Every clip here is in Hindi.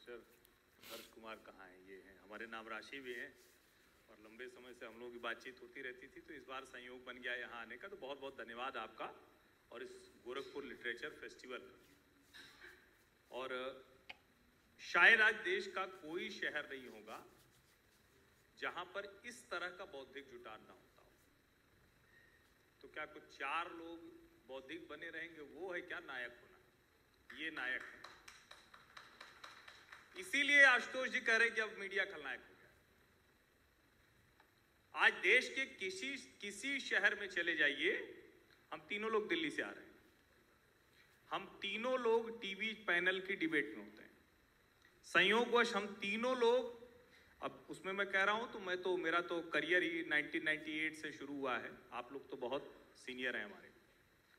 मिस्टर हर्ष कुमार कहाँ हैं? ये हैं, हमारे नाम राशि भी हैं और लंबे समय से हम लोगों की बातचीत होती रहती थी, तो इस बार संयोग बन गया यहाँ आने का, तो बहुत बहुत धन्यवाद आपका और इस गोरखपुर लिटरेचर फेस्टिवल। और शायद आज देश का कोई शहर नहीं होगा जहां पर इस तरह का बौद्धिक जुटान ना होता हो। तो क्या कुछ 4 लोग बौद्धिक बने रहेंगे, वो है क्या नायक होना? ये नायक है। इसीलिए आशुतोष जी कह रहे हैं कि अब मीडिया खलनायक हो गया। आज देश के किसी शहर में चले जाइए, हम तीनों लोग दिल्ली से आ रहे हैं, हम तीनों लोग टीवी पैनल की डिबेट में होते हैं। संयोगवश हम तीनों लोग, अब उसमें मैं कह रहा हूं तो मेरा तो करियर ही 1998 से शुरू हुआ है। आप लोग तो बहुत सीनियर हैं हमारे,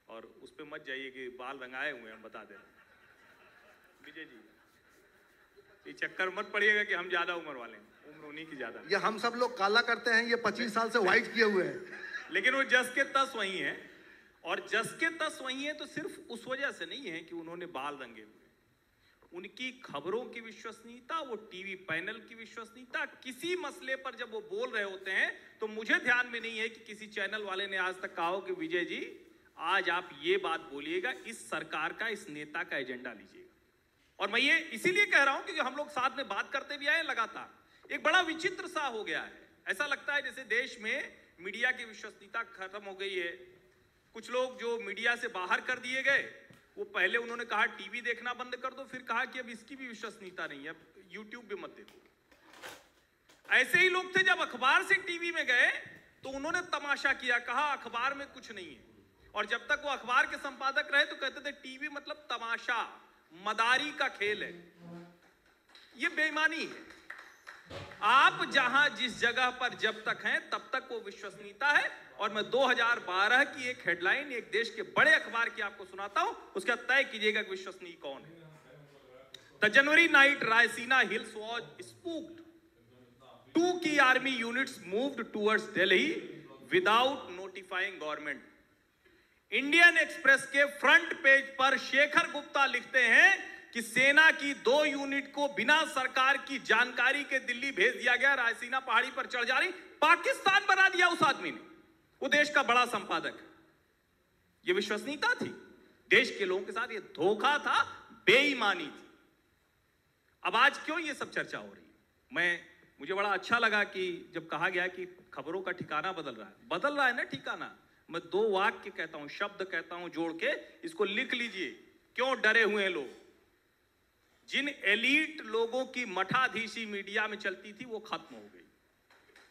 और उस पर मत जाइए कि बाल रंगाए हुए हम बता दे रहे हैं। विजय जी, ये चक्कर मत पड़िएगा कि हम ज्यादा उम्र वाले हैं, उम्र उन्हीं की ज्यादा। ये हम सब लोग काला करते हैं, ये 25 साल से व्हाइट किए हुए हैं। लेकिन वो जस के तस वही है, और जस के तस वही है तो सिर्फ उस वजह से नहीं है कि उन्होंने बाल रंगे हुए। उनकी खबरों की विश्वसनीयता, वो टीवी पैनल की विश्वसनीयता, किसी मसले पर जब वो बोल रहे होते हैं तो मुझे ध्यान में नहीं है कि किसी चैनल वाले ने आज तक कहा हो कि विजय जी आज आप ये बात बोलिएगा, इस सरकार का, इस नेता का एजेंडा लीजिएगा। और मैं ये इसीलिए कह रहा हूं क्योंकि हम लोग साथ में बात करते भी आए लगातार। एक बड़ा विचित्र सा हो गया है, ऐसा लगता है जैसे देश में मीडिया की विश्वसनीयता खत्म हो गई है। कुछ लोग जो मीडिया से बाहर कर दिए गए, वो पहले उन्होंने कहा टीवी देखना बंद कर दो, फिर कहा कि अब इसकी भी विश्वसनीयता नहीं है, अब यूट्यूब भी मत देखो। ऐसे ही लोग थे जब अखबार से टीवी में गए तो उन्होंने तमाशा किया, कहा अखबार में कुछ नहीं है। और जब तक वो अखबार के संपादक रहे तो कहते थे टीवी मतलब तमाशा, मदारी का खेल है। ये बेईमानी है। आप जहां जिस जगह पर जब तक हैं तब तक वो विश्वसनीयता है। और मैं 2012 की एक हेडलाइन एक देश के बड़े अखबार की आपको सुनाता हूं, उसका तय कीजिएगा कि विश्वसनीय कौन है। The January night Raisina hills was spooked, 2 की army units moved towards Delhi without notifying government. Indian express के फ्रंट पेज पर शेखर गुप्ता लिखते हैं कि सेना की 2 यूनिट को बिना सरकार की जानकारी के दिल्ली भेज दिया गया, रायसीना पहाड़ी पर चढ़ जा रही। पाकिस्तान बना दिया उस आदमी ने, वो देश का बड़ा संपादक है। ये विश्वसनीयता थी? देश के लोगों के साथ ये धोखा था, बेईमानी थी। अब आज क्यों ये सब चर्चा हो रही है? मुझे बड़ा अच्छा लगा कि जब कहा गया कि खबरों का ठिकाना बदल रहा है ना ठिकाना। मैं 2 वाक्य कहता हूं, शब्द कहता हूं जोड़ के, इसको लिख लीजिए। क्यों डरे हुए हैं लोग? जिन एलीट लोगों की मठाधीशी मीडिया में चलती थी वो खत्म हो गई।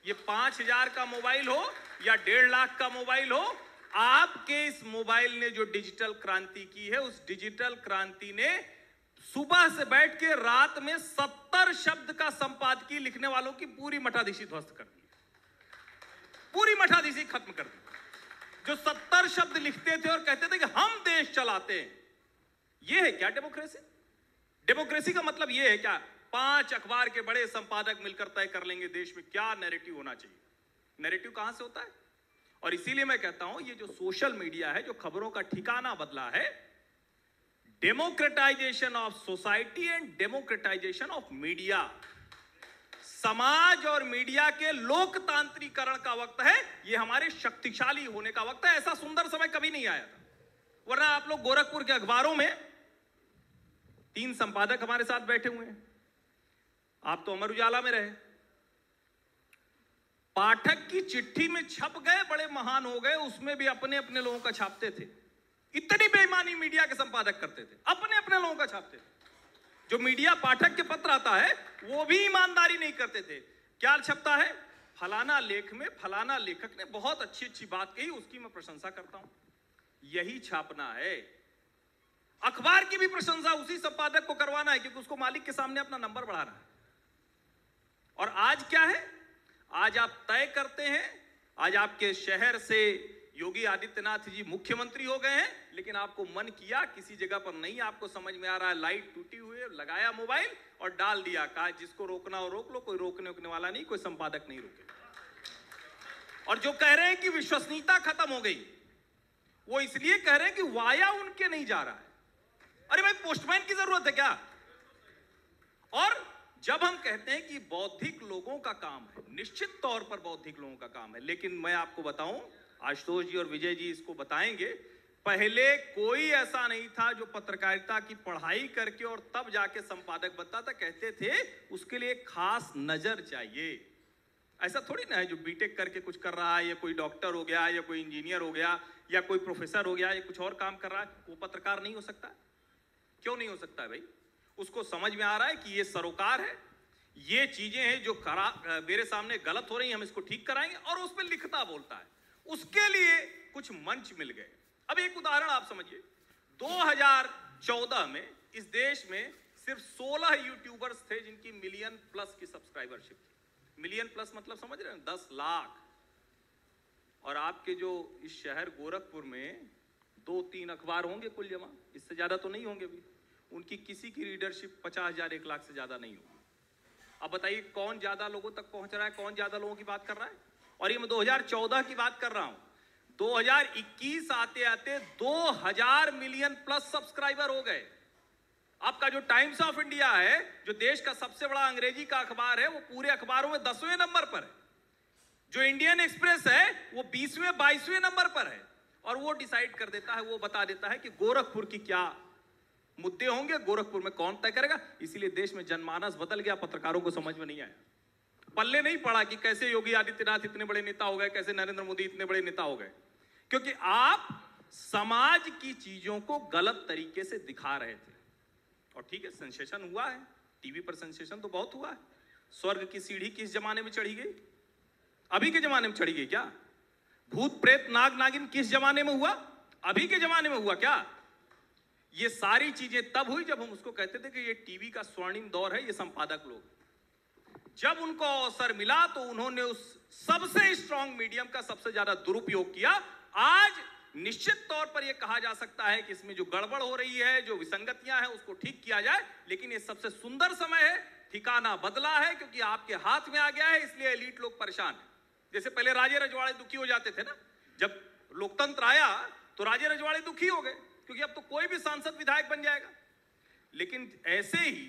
ये 5000 का मोबाइल हो या 1.5 लाख का मोबाइल हो, आपके इस मोबाइल ने जो डिजिटल क्रांति की है, उस डिजिटल क्रांति ने सुबह से बैठ के रात में 70 शब्द का संपादकीय लिखने वालों की पूरी मठाधीशी ध्वस्त कर दी, पूरी मठाधीशी खत्म कर दी। जो 70 शब्द लिखते थे और कहते थे कि हम देश चलाते हैं। यह है क्या डेमोक्रेसी? डेमोक्रेसी का मतलब यह है क्या 5 अखबार के बड़े संपादक मिलकर तय कर लेंगे देश में क्या नैरेटिव होना चाहिए? नैरेटिव कहां से होता है? और इसीलिए मैं कहता हूं ये जो सोशल मीडिया है, जो खबरों का ठिकाना बदला है, democratisation of society and democratisation of media, समाज और मीडिया के लोकतांत्रिकरण का वक्त है। यह हमारे शक्तिशाली होने का वक्त है। ऐसा सुंदर समय कभी नहीं आया था। वरना आप लोग गोरखपुर के अखबारों में 3 संपादक हमारे साथ बैठे हुए हैं। आप तो अमर उजाला में रहे, पाठक की चिट्ठी में छप गए, बड़े महान हो गए, उसमें भी अपने अपने लोगों का छापते थे। इतनी बेईमानी मीडिया के संपादक करते थे, अपने अपने लोगों का छापते थे। जो मीडिया पाठक के पत्र आता है वो भी ईमानदारी नहीं करते थे। क्या छपता है? फलाना लेख में फलाना लेखक ने बहुत अच्छी अच्छी बात कही, उसकी मैं प्रशंसा करता हूं। यही छापना है। अखबार की भी प्रशंसा उसी संपादक को करवाना है क्योंकि उसको मालिक के सामने अपना नंबर बढ़ाना है। और आज क्या है? आज आप तय करते हैं। आज आपके शहर से योगी आदित्यनाथ जी मुख्यमंत्री हो गए हैं, लेकिन आपको मन किया किसी जगह पर नहीं आपको समझ में आ रहा है, लाइट टूटी हुई है, लगाया मोबाइल और डाल दिया, कहा जिसको रोकना हो रोक लो, कोई रोकने वाला नहीं, कोई संपादक नहीं रोके। और जो कह रहे हैं कि विश्वसनीयता खत्म हो गई, वो इसलिए कह रहे हैं कि वाया उनके नहीं जा रहा है। अरे भाई पोस्टमैन की जरूरत है क्या? और जब हम कहते हैं कि बौद्धिक लोगों का काम है, निश्चित तौर पर बौद्धिक लोगों का काम है, लेकिन मैं आपको बताऊं, आशुतोष जी और विजय जी इसको बताएंगे, पहले कोई ऐसा नहीं था जो पत्रकारिता की पढ़ाई करके और तब जाके संपादक बनता था। कहते थे उसके लिए खास नजर चाहिए। ऐसा थोड़ी ना है जो बीटेक करके कुछ कर रहा है, या कोई डॉक्टर हो गया, या कोई इंजीनियर हो गया, या कोई प्रोफेसर हो गया, या कुछ और काम कर रहा है, वो पत्रकार नहीं हो सकता। क्यों नहीं हो सकता है भाई? उसको समझ में आ रहा है कि ये सरोकार है, ये चीजें हैं जो मेरे सामने गलत हो रही हैं, हम इसको ठीक कराएंगे, और उस पर लिखता बोलता है। उसके लिए कुछ मंच मिल गए। अब एक उदाहरण आप समझिए, 2014 में इस देश में सिर्फ 16 यूट्यूबर्स थे जिनकी मिलियन प्लस की सब्सक्राइबरशिप थी। मिलियन प्लस मतलब समझ रहे हैं, 10 लाख। और आपके जो इस शहर गोरखपुर में 2-3 अखबार होंगे कुल जमा, इससे ज्यादा तो नहीं होंगे भी। उनकी किसी की रीडरशिप 50,000 1 लाख से ज्यादा नहीं होगी। अब बताइए कौन ज्यादा लोगों तक पहुंच रहा है, कौन ज्यादा लोगों की बात कर रहा है? और ये मैं 2014 की बात कर रहा हूं। 2021 आते आते 2000 मिलियन प्लस सब्सक्राइबर हो गए। आपका जो टाइम्स ऑफ इंडिया है, जो देश का सबसे बड़ा अंग्रेजी का अखबार है, वो पूरे अखबारों में 10वें नंबर पर है। जो इंडियन एक्सप्रेस है वो 20वें 22वें नंबर पर है। और वो डिसाइड कर देता है, वो बता देता है कि गोरखपुर की क्या मुद्दे होंगे, गोरखपुर में कौन तय करेगा। इसीलिए देश में जनमानस बदल गया, पत्रकारों को समझ में नहीं आया, पल्ले नहीं पड़ा कि कैसे योगी आदित्यनाथ इतने बड़े नेता हो गए, कैसे नरेंद्र मोदी इतने बड़े नेता हो गए। क्योंकि आप समाज की चीजों को गलत तरीके से दिखा रहे थे। और ठीक है, सेंसेशन हुआ है, टीवी पर सेंसेशन तो बहुत हुआ है। स्वर्ग की सीढ़ी किस जमाने में चढ़ी गई? अभी के जमाने में चढ़ी गई क्या? भूत प्रेत नाग नागिन किस जमाने में हुआ? अभी के जमाने में हुआ क्या? ये सारी चीजें तब हुई जब हम उसको कहते थे कि ये टीवी का स्वर्णिम दौर है। ये संपादक लोग जब उनको अवसर मिला तो उन्होंने उस सबसे स्ट्रॉन्ग मीडियम का सबसे ज्यादा दुरुपयोग किया। आज निश्चित तौर पर यह कहा जा सकता है कि इसमें जो गड़बड़ हो रही है, जो विसंगतियां हैं, उसको ठीक किया जाए। लेकिन ये सबसे सुंदर समय है, ठिकाना बदला है, क्योंकि आपके हाथ में आ गया है, इसलिए एलीट लोग परेशान हैं। जैसे पहले राजे रजवाड़े दुखी हो जाते थे ना, जब लोकतंत्र आया तो राजे रजवाड़े दुखी हो गए, क्योंकि अब तो कोई भी सांसद विधायक बन जाएगा। लेकिन ऐसे ही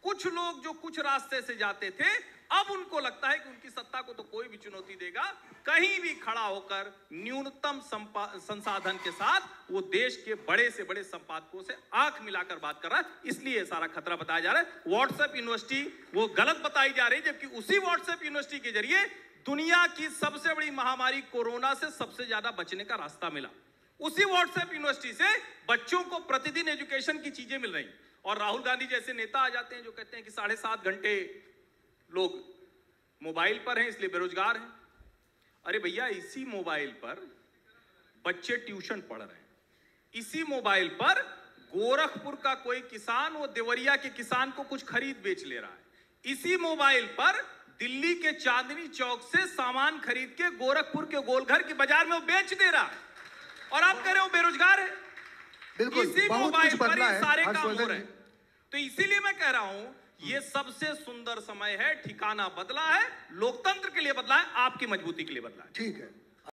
कुछ लोग जो कुछ रास्ते से जाते थे, अब उनको लगता है कि उनकी सत्ता को तो कोई भी चुनौती देगा, कहीं भी खड़ा होकर न्यूनतम संसाधन के साथ वो देश के बड़े से बड़े संपादकों से आंख मिलाकर बात कर रहा है। इसलिए सारा खतरा बताया जा रहा है। व्हाट्सएप यूनिवर्सिटी वो गलत बताई जा रही है, जबकि उसी व्हाट्सएप यूनिवर्सिटी के जरिए दुनिया की सबसे बड़ी महामारी कोरोना से सबसे ज्यादा बचने का रास्ता मिला। उसी व्हाट्सएप यूनिवर्सिटी से बच्चों को प्रतिदिन एजुकेशन की चीजें मिल रही। और राहुल गांधी जैसे नेता आ जाते हैं जो कहते हैं कि 7.5 घंटे लोग मोबाइल पर हैं इसलिए बेरोजगार हैं। अरे भैया, इसी मोबाइल पर बच्चे ट्यूशन पढ़ रहे हैं। इसी मोबाइल पर गोरखपुर का कोई किसान वो देवरिया के किसान को कुछ खरीद बेच ले रहा है। इसी मोबाइल पर दिल्ली के चांदनी चौक से सामान खरीद के गोरखपुर के गोलघर के बाजार में वो बेच दे रहा है। और आप कह रहे हो बेरोजगार है। बिल्कुल, इसी मोबाइल पर ये सारे काम हो रहे हैं। तो इसीलिए मैं कह रहा हूं, ये सबसे सुंदर समय है, ठिकाना बदला है, लोकतंत्र के लिए बदला है, आपकी मजबूती के लिए बदला है। ठीक है।